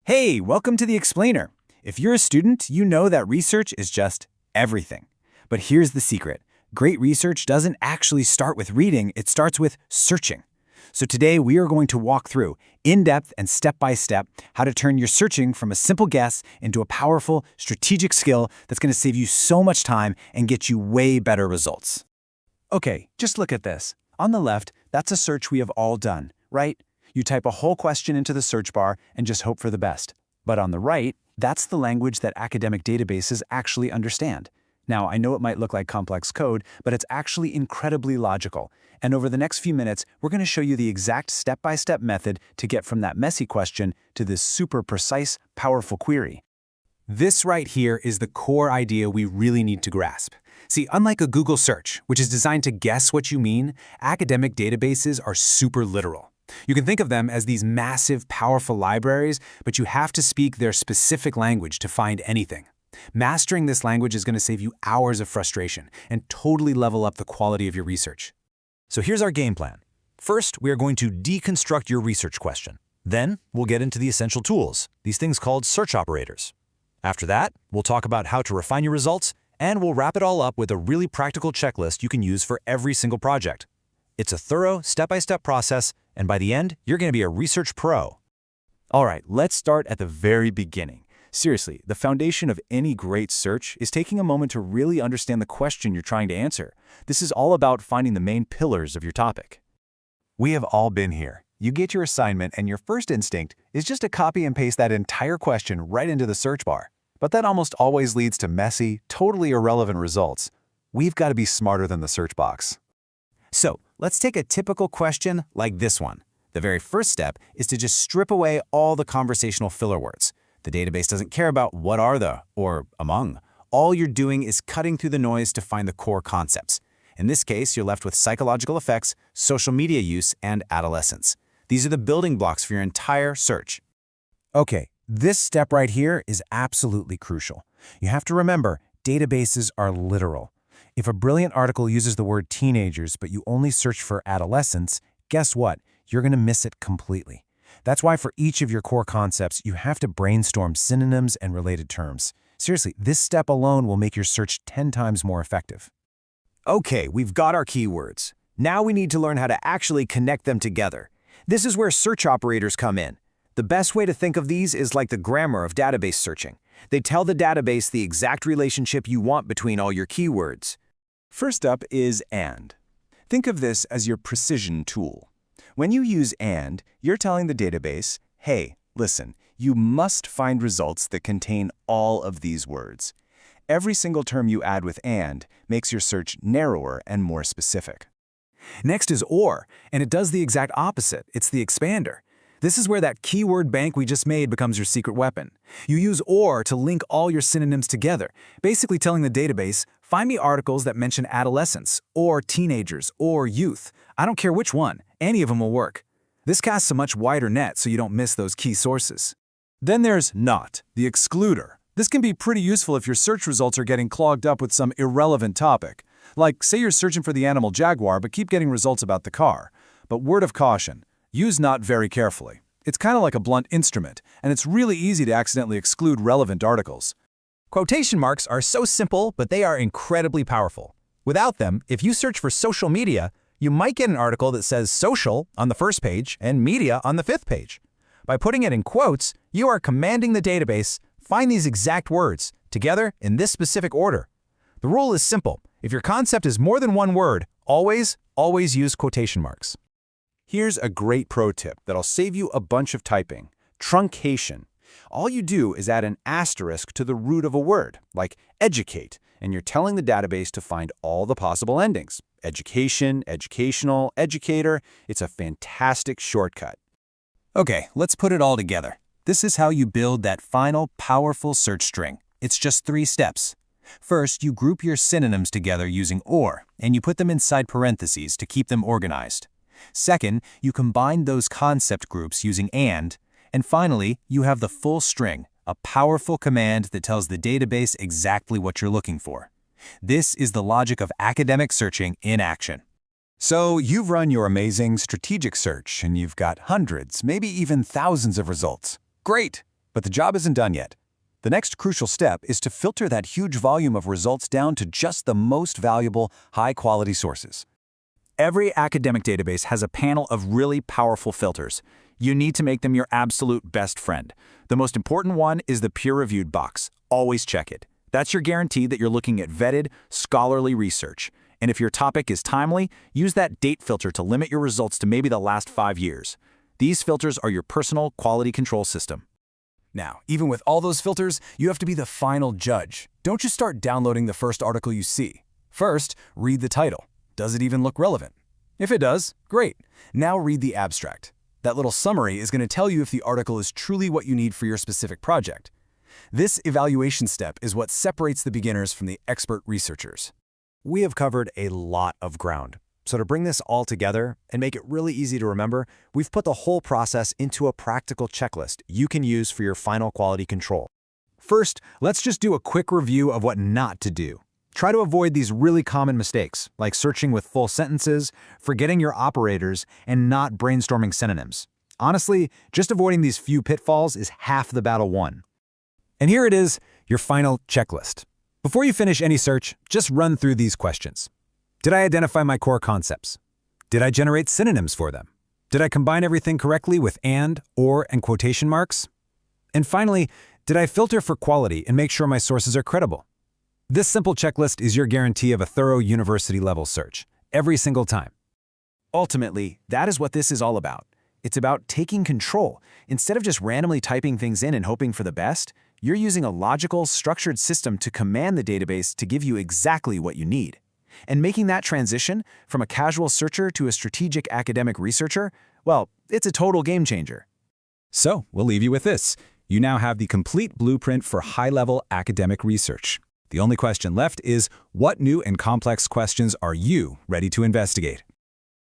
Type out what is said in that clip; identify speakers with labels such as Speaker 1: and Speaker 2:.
Speaker 1: Hey, welcome to the Explainer. If you're a student, you know that research is just everything. But here's the secret. Great research doesn't actually start with reading, it starts with searching. So today we are going to walk through, in-depth and step-by-step, how to turn your searching from a simple guess into a powerful, strategic skill that's going to save you so much time and get you way better results. Okay, just look at this. On the left, that's a search we have all done, right? You type a whole question into the search bar and just hope for the best. But on the right, that's the language that academic databases actually understand. Now, I know it might look like complex code, but it's actually incredibly logical. And over the next few minutes, we're going to show you the exact step-by-step method to get from that messy question to this super precise, powerful query. This right here is the core idea we really need to grasp. See, unlike a Google search, which is designed to guess what you mean, academic databases are super literal. You can think of them as these massive, powerful libraries, but you have to speak their specific language to find anything. Mastering this language is going to save you hours of frustration and totally level up the quality of your research.
Speaker 2: So here's our game plan. First, we are going to deconstruct your research question. Then, we'll get into the essential tools, these things called search operators. After that, we'll talk about how to refine your results, and we'll wrap it all up with a really practical checklist you can use for every single project. It's a thorough, step-by-step process, and by the end, you're going to be a research pro.
Speaker 1: All right, let's start at the very beginning. Seriously, the foundation of any great search is taking a moment to really understand the question you're trying to answer. This is all about finding the main pillars of your topic. We have all been here. You get your assignment and your first instinct is just to copy and paste that entire question right into the search bar. But that almost always leads to messy, totally irrelevant results. We've got to be smarter than the search box. So, let's take a typical question like this one. The very first step is to just strip away all the conversational filler words. The database doesn't care about what are the or among. All you're doing is cutting through the noise to find the core concepts. In this case, you're left with psychological effects, social media use, and adolescence. These are the building blocks for your entire search. Okay, this step right here is absolutely crucial. You have to remember, databases are literal. If a brilliant article uses the word teenagers, but you only search for adolescents, guess what? You're going to miss it completely. That's why for each of your core concepts, you have to brainstorm synonyms and related terms. Seriously, this step alone will make your search 10 times more effective.
Speaker 2: Okay, we've got our keywords. Now we need to learn how to actually connect them together. This is where search operators come in. The best way to think of these is like the grammar of database searching. They tell the database the exact relationship you want between all your keywords.
Speaker 1: First up is AND. Think of this as your precision tool. When you use AND, you're telling the database, hey, listen, you must find results that contain all of these words. Every single term you add with AND makes your search narrower and more specific. Next is OR, and it does the exact opposite. It's the expander. This is where that keyword bank we just made becomes your secret weapon. You use OR to link all your synonyms together, basically telling the database, find me articles that mention adolescents, or teenagers, or youth. I don't care which one, any of them will work. This casts a much wider net so you don't miss those key sources. Then there's NOT, the excluder. This can be pretty useful if your search results are getting clogged up with some irrelevant topic. Like, say you're searching for the animal jaguar but keep getting results about the car. But word of caution, use NOT very carefully. It's kind of like a blunt instrument, and it's really easy to accidentally exclude relevant articles.
Speaker 2: Quotation marks are so simple, but they are incredibly powerful. Without them, if you search for social media, you might get an article that says social on the first page and media on the fifth page. By putting it in quotes, you are commanding the database, find these exact words, together in this specific order. The rule is simple. If your concept is more than one word, always use quotation marks.
Speaker 1: Here's a great pro tip that'll save you a bunch of typing. Truncation. All you do is add an asterisk to the root of a word, like educate, and you're telling the database to find all the possible endings. Education, educational, educator. It's a fantastic shortcut. Okay, let's put it all together. This is how you build that final, powerful search string. It's just 3 steps. First, you group your synonyms together using OR, and you put them inside parentheses to keep them organized. Second, you combine those concept groups using AND. And finally, you have the full string, a powerful command that tells the database exactly what you're looking for. This is the logic of academic searching in action. So you've run your amazing strategic search and you've got hundreds, maybe even thousands of results. Great! But the job isn't done yet. The next crucial step is to filter that huge volume of results down to just the most valuable, high-quality sources.
Speaker 3: Every academic database has a panel of really powerful filters. You need to make them your absolute best friend. The most important one is the peer-reviewed box. Always check it. That's your guarantee that you're looking at vetted, scholarly research. And if your topic is timely, use that date filter to limit your results to maybe the last 5 years. These filters are your personal quality control system.
Speaker 4: Now, even with all those filters, you have to be the final judge. Don't just start downloading the first article you see. First, read the title. Does it even look relevant? If it does, great. Now read the abstract. That little summary is going to tell you if the article is truly what you need for your specific project. This evaluation step is what separates the beginners from the expert researchers.
Speaker 2: We have covered a lot of ground. So to bring this all together and make it really easy to remember, we've put the whole process into a practical checklist you can use for your final quality control. First, let's just do a quick review of what not to do. Try to avoid these really common mistakes, like searching with full sentences, forgetting your operators, and not brainstorming synonyms. Honestly, just avoiding these few pitfalls is half the battle won. And here it is, your final checklist. Before you finish any search, just run through these questions. Did I identify my core concepts? Did I generate synonyms for them? Did I combine everything correctly with and, or, and quotation marks? And finally, did I filter for quality and make sure my sources are credible? This simple checklist is your guarantee of a thorough university-level search, every single time.
Speaker 1: Ultimately, that is what this is all about. It's about taking control. Instead of just randomly typing things in and hoping for the best, you're using a logical, structured system to command the database to give you exactly what you need. And making that transition from a casual searcher to a strategic academic researcher, well, it's a total game changer.
Speaker 3: So, we'll leave you with this. You now have the complete blueprint for high-level academic research. The only question left is, what new and complex questions are you ready to investigate?